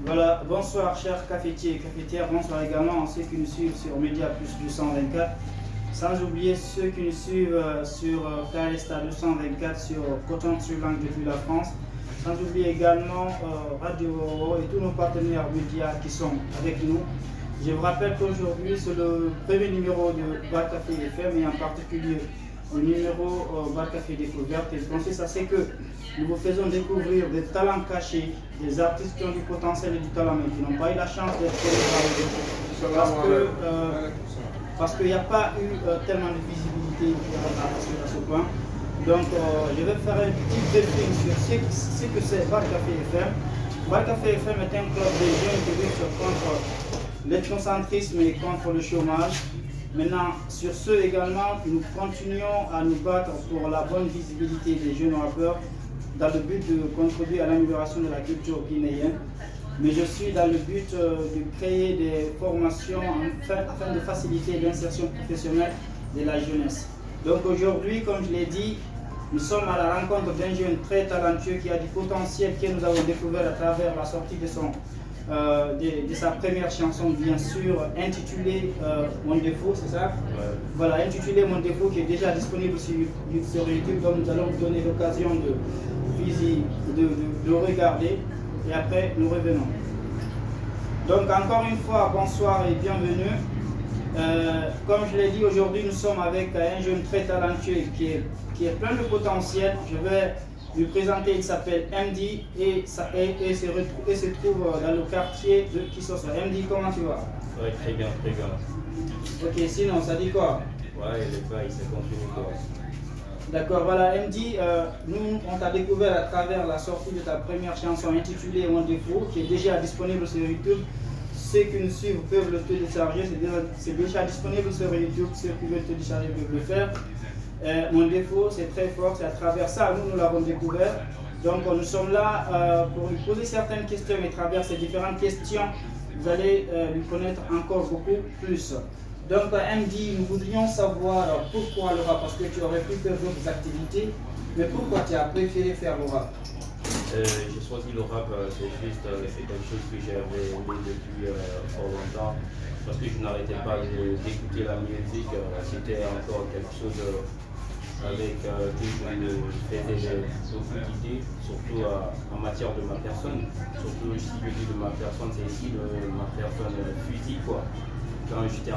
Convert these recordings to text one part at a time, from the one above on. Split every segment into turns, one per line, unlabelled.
Voilà, bonsoir chers cafetiers et cafetières, bonsoir également à ceux qui nous suivent sur Média Plus 224, sans oublier ceux qui nous suivent sur KLSTA 224 sur Coton sur Langue depuis la France, sans oublier également Radio Oro et tous nos partenaires médias qui sont avec nous. Je vous rappelle qu'aujourd'hui c'est le premier numéro de Bar Café FM et en particulier le numéro Bar Café Découverte. Et le consiste à ce que nous vous faisons découvrir des talents cachés, des artistes qui ont du potentiel et du talent mais qui n'ont pas eu la chance d'être célébrés parce qu'il n'y a pas eu tellement de visibilité à ce point. Donc je vais faire un petit briefing sur ce que c'est Bar Café FM. Bar Café FM est un club de jeunes qui lutte contre l'ethnocentrisme et contre le chômage. Maintenant, sur ce également, nous continuons à nous battre pour la bonne visibilité des jeunes rappeurs dans le but de contribuer à l'amélioration de la culture guinéenne. Mais je suis dans le but de créer des formations afin de faciliter l'insertion professionnelle de la jeunesse. Donc aujourd'hui, comme je l'ai dit, nous sommes à la rencontre d'un jeune très talentueux qui a du potentiel que nous avons découvert à travers la sortie de sa première chanson, bien sûr, intitulée Mon défaut, c'est ça?
Ouais.
Voilà, intitulée Mon défaut, qui est déjà disponible sur YouTube, donc nous allons vous donner l'occasion de regarder et après nous revenons. Donc encore une fois, bonsoir et bienvenue. Comme je l'ai dit, aujourd'hui nous sommes avec un jeune très talentueux qui est plein de potentiel. Je vais lui présenter, il s'appelle MD et se trouve dans le quartier de Kissoso. MD, comment tu vas?
Ouais, très bien, très bien.
Ok, sinon ça dit quoi?
Ouais, les gars, il s'est continué quoi.
D'accord, voilà, MD, nous on t'a découvert à travers la sortie de ta première chanson intitulée Mon défaut, qui est déjà disponible sur YouTube. Ceux qui nous suivent peuvent le télécharger, c'est déjà disponible sur YouTube, ceux qui veulent télécharger peuvent le faire. Mon défaut, c'est très fort, c'est à travers ça, nous l'avons découvert. Donc nous sommes là pour lui poser certaines questions et à travers ces différentes questions, vous allez lui connaître encore beaucoup plus. Donc MD, nous voudrions savoir pourquoi le rap, parce que tu aurais pu faire d'autres activités, mais pourquoi tu as préféré faire le rap?
J'ai choisi le rap, c'est quelque chose que j'avais aimé depuis fort longtemps, parce que je n'arrêtais pas d'écouter la musique, c'était encore quelque chose avec que je faisais beaucoup d'idées, surtout en matière de ma personne, surtout si je dis de ma personne, c'est ici de ma personne physique quoi. Quand j'étais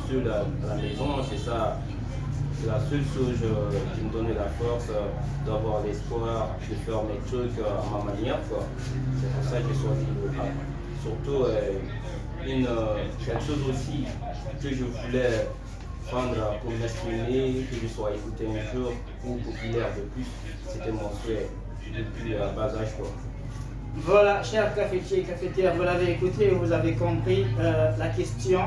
seul à la maison, c'est ça. C'est la seule chose qui me donnait la force d'avoir l'espoir de faire mes trucs à ma manière. C'est pour ça que j'ai choisi le rap. Surtout, quelque chose aussi que je voulais prendre pour m'exprimer, que je sois écouté un jour ou populaire de plus. C'était mon souhait depuis bas âge.
Voilà, chers cafetiers et cafetières, vous l'avez écouté et vous avez compris la question.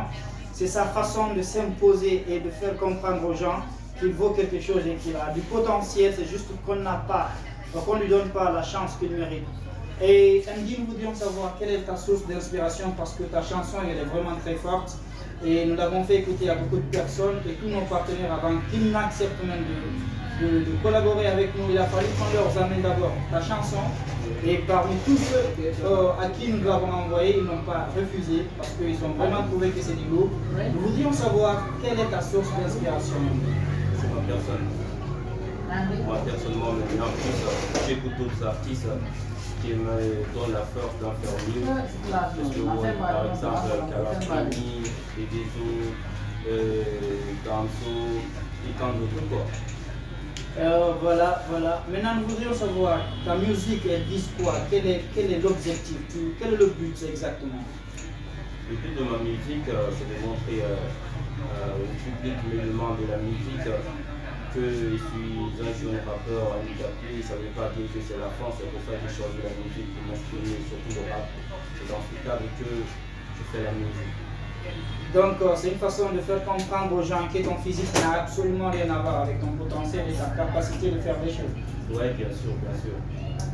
C'est sa façon de s'imposer et de faire comprendre aux gens qu'il vaut quelque chose et qu'il a du potentiel. C'est juste qu'on ne lui donne pas la chance qu'il mérite. Et Andy, nous voudrions savoir quelle est ta source d'inspiration parce que ta chanson elle est vraiment très forte. Et nous l'avons fait écouter à beaucoup de personnes et tous nos partenaires avant qu'ils n'acceptent même de collaborer avec nous. Il a fallu qu'on leur amène d'abord ta chanson. Et parmi tous ceux à qui nous l'avons envoyé, ils n'ont pas refusé parce qu'ils ont vraiment trouvé que c'est du lourd. Nous voudrions savoir quelle est ta source d'inspiration.
C'est ma personne. Moi personnellement, mais en plus, j'écoute d'autres artistes qui me donnent la force d'en faire mieux. Parce que par exemple, Kalafani, Edezo, Danso, et tant d'autres quoi.
Voilà. Maintenant, nous voudrions savoir, ta musique, elle vise quoi? Quel est l'objectif? Quel est le but exactement?
Le but de ma musique, c'est de montrer au public musulman de la musique que je suis un jeune rappeur handicapé. Ça ne veut pas dire que c'est la France, c'est pour ça que j'ai choisi la musique pour m'exprimer, surtout le rap. C'est dans ce cadre que je fais la musique.
Donc, c'est une façon de faire comprendre aux gens que ton physique n'a absolument rien à voir avec ton potentiel et ta capacité de faire des choses.
Oui, bien sûr, bien sûr.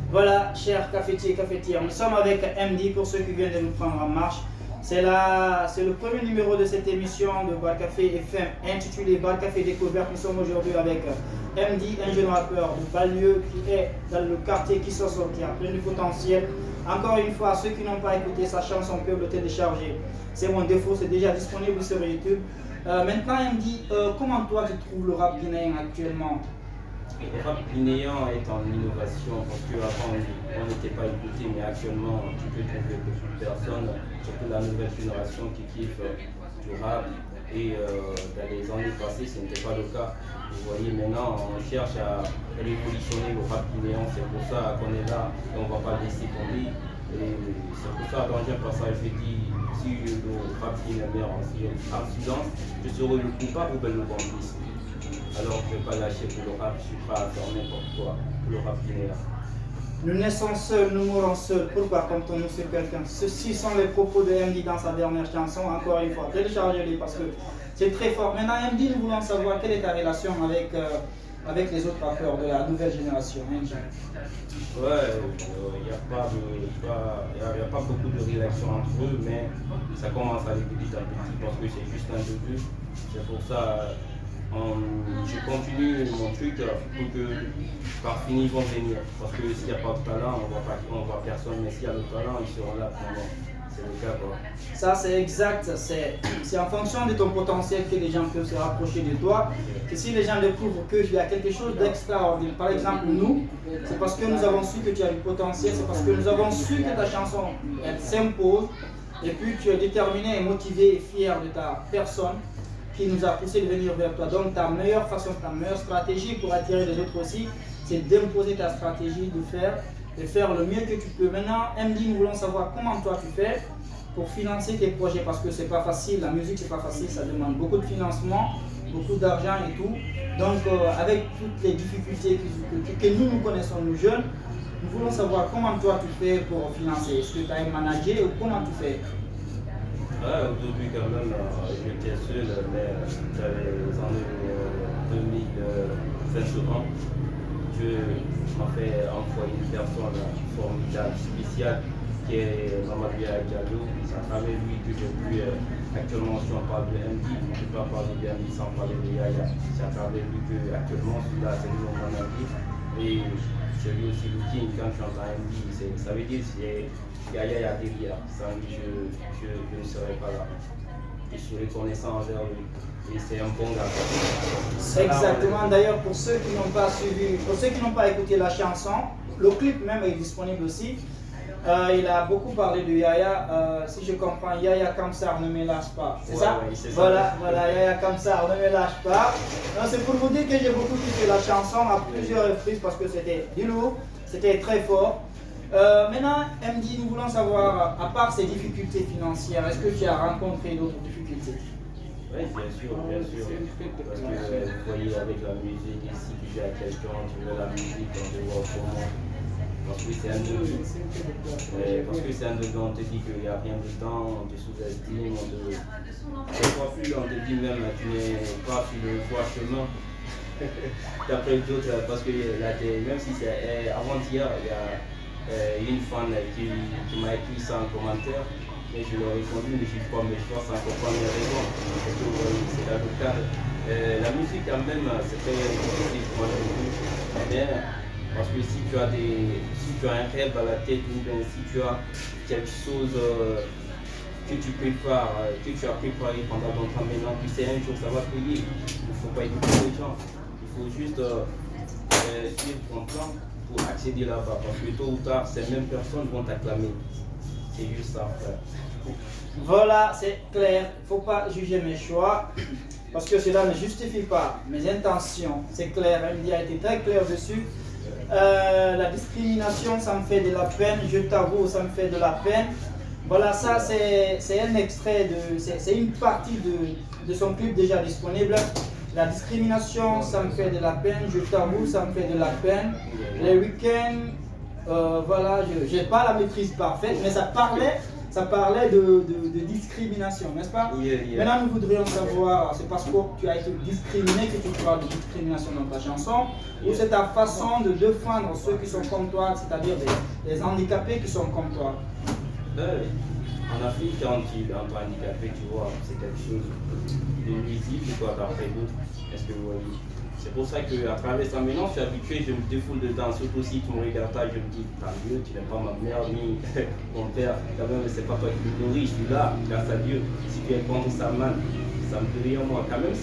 Voilà, chers cafetiers et cafetières, nous sommes avec MD pour ceux qui viennent de nous prendre en marche. C'est le premier numéro de cette émission de Bar Café FM intitulé Bar Café Découverte. Nous sommes aujourd'hui avec MD, un jeune rappeur de banlieue qui est dans le quartier Kissoso, qui a plein de potentiel. Encore une fois, ceux qui n'ont pas écouté sa chanson peuvent le télécharger. C'est mon défaut, c'est déjà disponible sur YouTube. Maintenant, il me dit, comment toi tu trouves le rap guinéen actuellement?
Le rap guinéen est en innovation parce qu'avant on n'était pas écouté, mais actuellement tu peux trouver beaucoup de personnes, surtout la nouvelle génération qui kiffe du rap. Et dans les années passées, ce n'était pas le cas. Vous voyez, maintenant on cherche à révolutionner le rap guinéen, c'est pour ça qu'on est là et on ne va pas laisser tomber. Et c'est pour ça, dans un passage, je dis si le rap guinéen meurt en silence, je serai le coupable ou bien le complice. Alors je ne vais pas lâcher pour le rap, je suis pas à faire n'importe quoi pour le rap guinéen.
Nous naissons seuls, nous mourons seuls. Pourquoi comptons-nous sur quelqu'un? Ceci sont les propos de MD dans sa dernière chanson. Encore une fois, téléchargez-les parce que c'est très fort. Maintenant, MD, nous voulons savoir quelle est ta relation avec les autres rappeurs de la nouvelle génération. MD.
Ouais, il n'y a pas beaucoup de relation entre eux, mais ça commence à aller petit à petit parce que c'est juste un début. C'est pour ça je continue mon truc pour que par fini ils vont venir. Parce que s'il n'y a pas de talent, on voit personne, mais s'il y a le talent, ils seront là pour moi. C'est le cas quoi.
Ça c'est exact, c'est en fonction de ton potentiel que les gens peuvent se rapprocher de toi. Que si les gens découvrent qu'il y a quelque chose d'extraordinaire, par exemple nous, c'est parce que nous avons su que tu as du potentiel, c'est parce que nous avons su que ta chanson elle s'impose et puis tu es déterminé et motivé et fier de ta personne qui nous a poussé de venir vers toi. Donc ta meilleure façon, ta meilleure stratégie pour attirer les autres aussi, c'est d'imposer ta stratégie, de faire le mieux que tu peux. Maintenant, MD, nous voulons savoir comment toi tu fais pour financer tes projets parce que c'est pas facile, la musique c'est pas facile, ça demande beaucoup de financement, beaucoup d'argent et tout. Donc avec toutes les difficultés que nous connaissons, nous jeunes, nous voulons savoir comment toi tu fais pour financer. Est-ce que tu as un manager ou comment tu fais?
Ouais, au début quand même, j'étais seul, mais dans les années 2021, Dieu m'a fait envoyer une personne formidable, spéciale, qui est Mamadou Diallo. C'est à travers lui que j'ai pu, actuellement si on parle de MD, on ne peut pas parler de MD sans parler de Yaya. C'est à travers lui que actuellement celui-là c'est lui mon ami. Et c'est lui aussi le king quand je chante à MD. Ça veut dire que Yaya est derrière. Sans lui je ne serais pas là. Je suis reconnaissant envers lui. Et c'est un bon gars.
Exactement. D'ailleurs, pour ceux qui n'ont pas suivi, pour ceux qui n'ont pas écouté la chanson, le clip même est disponible aussi. Il a beaucoup parlé de Yaya. Si je comprends, Yaya Kamsar ne me lâche pas. C'est ça?
Oui, c'est
voilà,
ça.
voilà, Yaya Kamsar ne me lâche pas. C'est pour vous dire que j'ai beaucoup kiffé la chanson à plusieurs reprises parce que c'était du lourd, c'était très fort. Maintenant, MD, nous voulons savoir, à part ces difficultés financières, est-ce que tu as rencontré d'autres difficultés?
Oui, bien sûr, bien sûr. Parce que vous voyez avec la musique, ici tu viens à quelqu'un, tu veux la musique, on te voit comment. Parce que c'est un début. Parce que c'est un début, on te dit qu'il n'y a rien dedans, on te sous-estime, on te. Parfois plus, on te dit même tu n'es pas sur le droit chemin. D'après d'autres, parce que même si c'est avant-hier, il y a une fan qui m'a écrit ça en commentaire. Et je leur ai répondu, mais je ne suis pas mes choix sans comprendre mes raisons. Parce que c'est là le cas. La musique, quand même, c'est très difficile pour moi. Mais parce que si tu as un rêve à la tête, ou bien si tu as quelque chose que tu prépares, que tu as préparé pendant longtemps maintenant, puis c'est un jour ça va payer. Il ne faut pas écouter les gens. Il faut juste suivre ton plan pour accéder là-bas. Parce que tôt ou tard, ces mêmes personnes vont t'acclamer. C'est juste ça, frère.
Voilà, c'est clair. Il ne faut pas juger mes choix parce que cela ne justifie pas mes intentions. C'est clair, MD a été très clair dessus. La discrimination, ça me fait de la peine. Je t'avoue, ça me fait de la peine. Voilà, ça c'est un extrait, c'est une partie de son clip déjà disponible. La discrimination, ça me fait de la peine. Je t'avoue, ça me fait de la peine. Les week-ends. Voilà, je n'ai pas la maîtrise parfaite, mais ça parlait de discrimination, n'est-ce pas? Maintenant, nous voudrions savoir, c'est parce que tu as été discriminé que tu parles de discrimination dans ta chanson, ou c'est ta façon de défendre ceux qui sont comme toi, c'est-à-dire les handicapés qui sont comme toi?
En Afrique, quand tu es handicapé, tu vois, c'est quelque chose de nuisible, quoi, d'après d'autres. Est-ce que vous voyez? C'est pour ça qu'à travers ça, maintenant, je suis habitué, je me défoule dedans. Surtout si tu me regardes pas, je me dis, tant mieux, tu n'es pas ma mère ni mon père. Quand même, c'est pas toi qui me nourris, je suis là, grâce à Dieu. Si tu es contre sa main, ça me fait rire moi. Quand même,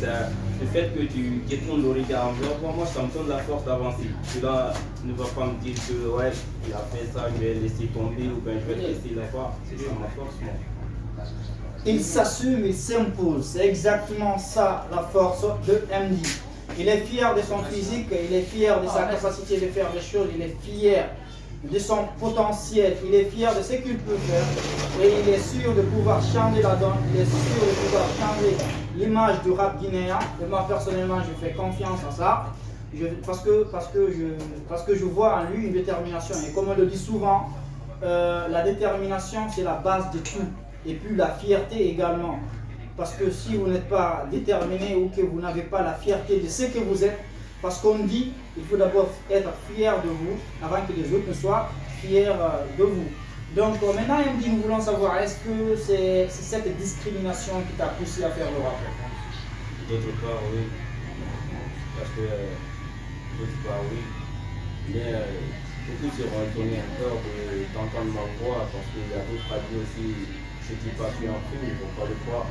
le fait que tu détournes le regard envers moi, ça me donne la force d'avancer. Cela ne va pas me dire que, ouais, il a fait ça, je vais laisser tomber ou bien je vais laisser la voir. C'est ça ma force, moi.
Il s'assume, il s'impose. C'est exactement ça la force de MD. Il est fier de son physique, il est fier de sa capacité de faire des choses, il est fier de son potentiel, il est fier de ce qu'il peut faire et il est sûr de pouvoir changer la donne, il est sûr de pouvoir changer l'image du rap guinéen. Et moi personnellement, je fais confiance à ça parce que je vois en lui une détermination. Et comme on le dit souvent, la détermination c'est la base de tout. Et puis la fierté également. Parce que si vous n'êtes pas déterminé ou que vous n'avez pas la fierté de ce que vous êtes, parce qu'on dit il faut d'abord être fier de vous avant que les autres ne soient fiers de vous. Donc maintenant, MD, nous voulons savoir, est-ce que c'est cette discrimination qui t'a poussé à faire le rap?
D'autre part, oui. Parce que, d'autre part, oui. Mais beaucoup seront étonnés encore d'entendre ma voix parce qu'il y a d'autres radios aussi. Je ne dis pas que je suis en fou, il ne faut pas le croire.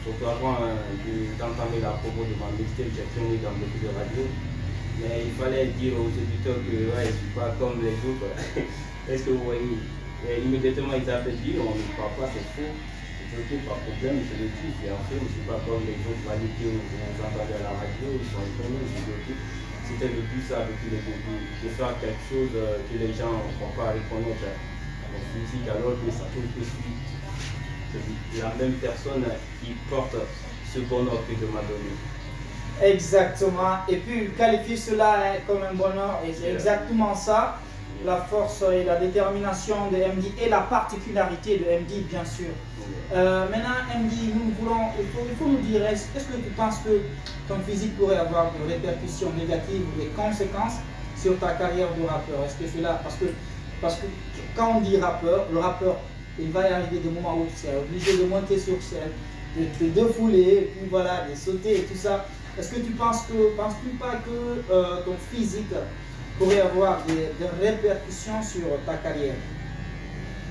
Surtout avant d'entamer la promo de ma mixtape, j'ai tourné dans beaucoup de radios. Mais il fallait dire aux auditeurs que ouais, je ne suis pas comme les autres. Est-ce que vous voyez? Et immédiatement ils avaient dit on ne croit pas, c'est faux. C'est tout, pas de problème, je le dis, c'est en fait, je ne suis pas comme les autres radios où vous entendez à la radio, ils sont étonnés, je le dis. C'était le but ça depuis le début, de faire quelque chose que les gens ne vont pas reconnaître. Mon physique, alors que ça trouve que la même personne qui porte ce bonheur que Dieu m'a donné.
Exactement. Et puis qualifier cela comme un bonheur, et c'est exactement ça, la force et la détermination de MD et la particularité de MD, bien sûr. Maintenant, MD, il faut nous dire, est-ce que tu penses que ton physique pourrait avoir des répercussions négatives ou des conséquences sur ta carrière de rappeur? Est-ce que cela, parce que quand on dit rappeur, le rappeur, il va y arriver des moments où tu es obligé de monter sur scène, de te défouler, et puis voilà, de sauter et tout ça. Est-ce que tu penses-tu pas que ton physique pourrait avoir des répercussions sur ta carrière?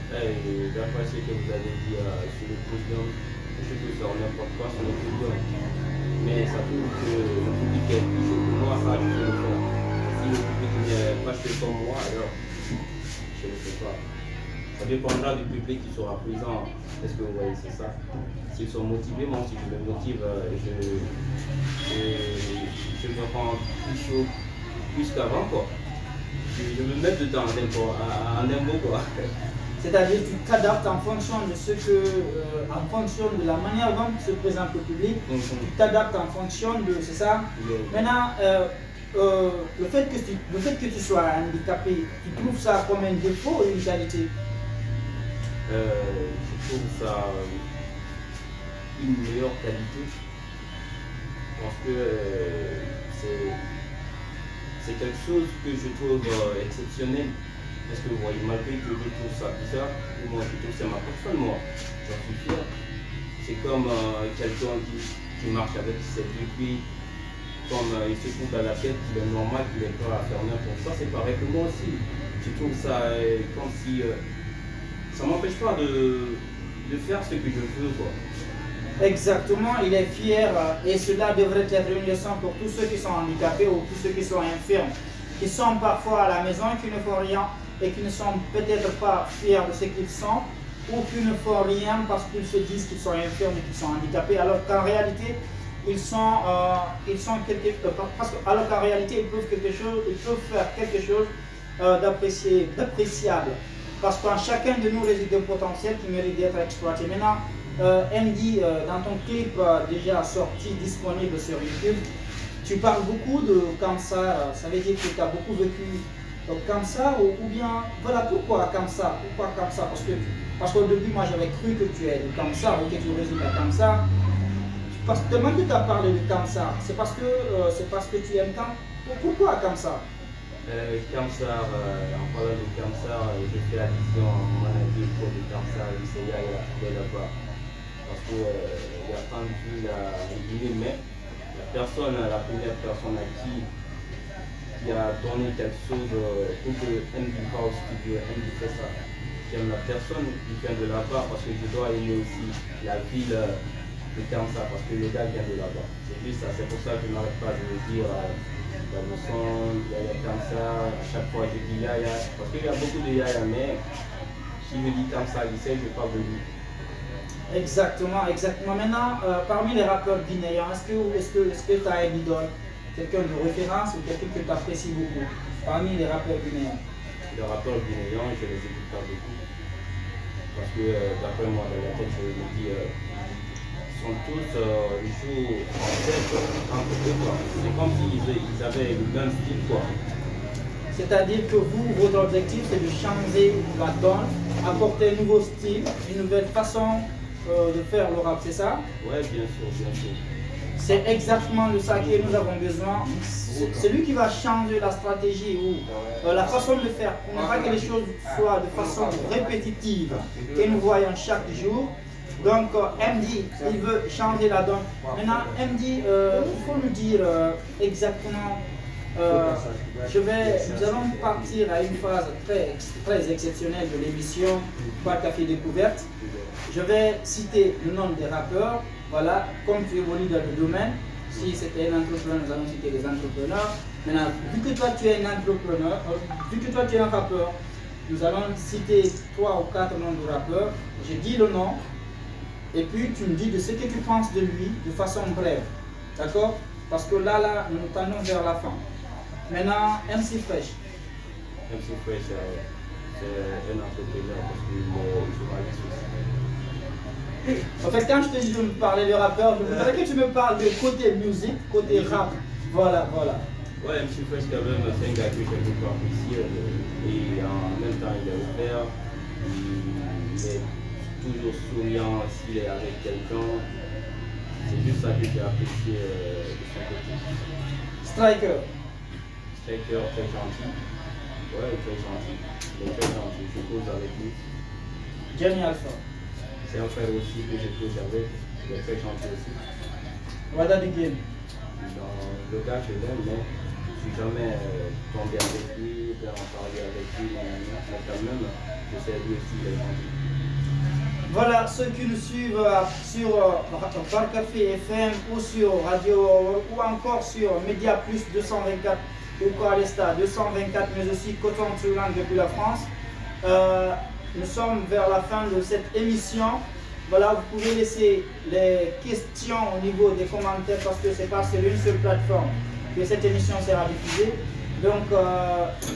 D'après ce que vous avez dit sur le podium, je peux faire n'importe quoi sur le podium. Mais ça trouve que le public est plus chaud que moi, ça je peux le faire. Si le public n'est pas chaud comme moi, alors je ne le fais pas. Ça dépendra du public qui sera présent. Est-ce que vous voyez, c'est ça? S'ils sont motivés, moi si je me motive, je me rends plus chaud plus qu'avant, quoi. Je me mets dedans en un mot, quoi.
C'est-à-dire que tu t'adaptes en fonction de en fonction de la manière dont se présente le public, tu t'adaptes en fonction de, c'est ça? Maintenant, le fait que tu sois handicapé, tu trouves ça comme un défaut ou une qualité?
Je trouve ça une meilleure qualité parce que c'est quelque chose que je trouve exceptionnel. Parce que vous voyez, malgré que je trouve ça bizarre, moi je trouve que c'est ma personne, moi, j'en suis fier. C'est comme quelqu'un qui marche avec ses deux pieds, comme il se trouve dans la tête, qu'il est normal, qu'il est prêt à faire n'importe quoi, c'est pareil que moi aussi. Je trouve ça comme si ça ne m'empêche pas de faire ce que je veux, quoi.
Exactement, il est fier et cela devrait être une leçon pour tous ceux qui sont handicapés ou tous ceux qui sont infirmes, qui sont parfois à la maison, qui ne font rien et qui ne sont peut-être pas fiers de ce qu'ils sont ou qui ne font rien parce qu'ils se disent qu'ils sont infirmes et qu'ils sont handicapés, alors qu'en réalité, alors qu'en réalité, ils peuvent faire quelque chose d'appréciable. Parce qu'en chacun de nous réside un potentiel qui mérite d'être exploité. Maintenant, MD, dans ton clip déjà sorti, disponible sur YouTube, tu parles beaucoup de cancer. Ça veut dire que tu as beaucoup vécu cancer ou bien, voilà, pourquoi cancer? Pourquoi cancer? Parce qu'au début, moi j'avais cru que tu es le cancer ou que tu résides à cancer. Parce que tellement que tu as parlé de cancer, c'est parce que tu aimes cancer. Pourquoi cancer?
Cancer, en parlant de cancer, j'ai fait addition à mon maladie pour le cancer, le Seigneur est là-bas. Parce qu'il y a tendu la Guinée, mais La première personne à qui a donné quelque chose pour que MD House Studio, MD fait ça. J'aime la personne qui vient de là-bas parce que je dois aimer aussi la ville de Kamsa parce que le gars vient de là-bas. C'est juste ça, c'est pour ça que je n'arrête pas de le dire dans le son, Yaya Kamsa, à chaque fois je dis Yaya, parce qu'il y a beaucoup de Yaya, mais si je dis Kamsa, il sait que je parle de lui.
Exactement, exactement. Maintenant, parmi les rappeurs guinéens, est-ce que tu as un idole, quelqu'un de référence ou quelqu'un que tu apprécies beaucoup parmi les rappeurs guinéens?
Les rappeurs guinéens, je les écoute pas beaucoup. Parce que d'après moi, dans la tête, je me dis, ils sont tous, ils jouent en tête entre eux. C'est comme s'ils avaient le même style, quoi.
C'est-à-dire que vous, votre objectif, c'est de changer la donne, apporter un nouveau style, une nouvelle façon de faire le rap, c'est ça?
Ouais, bien sûr, bien sûr.
C'est exactement de ça que nous avons besoin. Celui qui va changer la stratégie ou la façon de faire, pour ne pas que les choses soient de façon répétitive, que nous voyons chaque jour. Donc MD, il veut changer la donne. Maintenant, MD, il faut nous dire exactement, nous allons partir à une phase très exceptionnelle de l'émission Par Café Découverte. Je vais citer le nom des rappeurs. Voilà, comme tu évolues dans le domaine, si c'était un entrepreneur, nous allons citer les entrepreneurs. Maintenant, vu que toi tu es un entrepreneur, vu que toi tu es un rappeur, nous allons citer 3 ou 4 noms de rappeurs. Je dis le nom, et puis tu me dis de ce que tu penses de lui de façon brève. D'accord? Parce que là, nous tendons vers la fin. Maintenant, MC Fresh.
MC Fresh, c'est un entrepreneur parce qu'il journaliste aussi.
En fait, quand je te dis de me parler de rappeur, je voudrais que tu me parles de côté musique, côté rap. Voilà.
Ouais, MC Fresh, quand même, c'est un gars que j'aime beaucoup apprécier. Et en même temps, il est ouvert. Il est toujours souriant s'il est avec quelqu'un. C'est juste ça que j'ai apprécié de son côté.
Striker,
très gentil. Ouais, très gentil. Il est très gentil. Je cause avec lui.
Johnny Alpha.
C'est un frère aussi que j'ai cause avec. Il est très gentil aussi.
Wada the Game.
Le gars, je l'aime, mais je ne suis jamais tombé avec lui, en parler avec lui, mais quand même, je sais lui aussi, il est gentil.
Voilà, ceux qui nous suivent sur Par Café FM ou sur Radio ou encore sur Média Plus 224 ou Carlesta 224, mais aussi Coton Tulang depuis la France. Nous sommes vers la fin de cette émission. Voilà, vous pouvez laisser les questions au niveau des commentaires parce que c'est pas sur une seule plateforme que cette émission sera diffusée. Donc,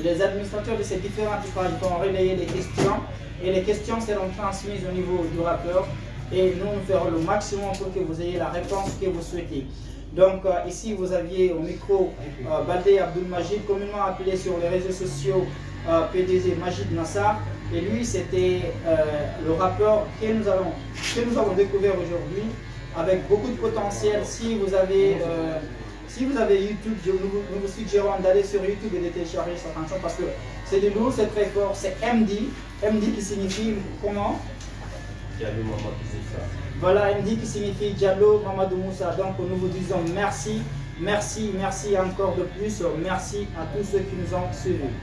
les administrateurs de ces différentes pages vont relayer les questions et les questions seront transmises au niveau du rappeur et nous ferons le maximum pour que vous ayez la réponse que vous souhaitez. Donc, ici, vous aviez au micro Baldé Abdul Majid, communément appelé sur les réseaux sociaux PDG Majid Nassar. Et lui, c'était le rappeur que nous avons découvert aujourd'hui avec beaucoup de potentiel. Si vous avez YouTube, nous vous suggérons d'aller sur YouTube et de télécharger sa chanson parce que c'est du lourd, c'est très fort. C'est MD. MD qui signifie comment?
Diallo Mamadou Moussa.
Voilà, MD qui signifie Diallo Mamadou Moussa. Donc nous vous disons merci encore de plus. Merci à tous ceux qui nous ont suivis.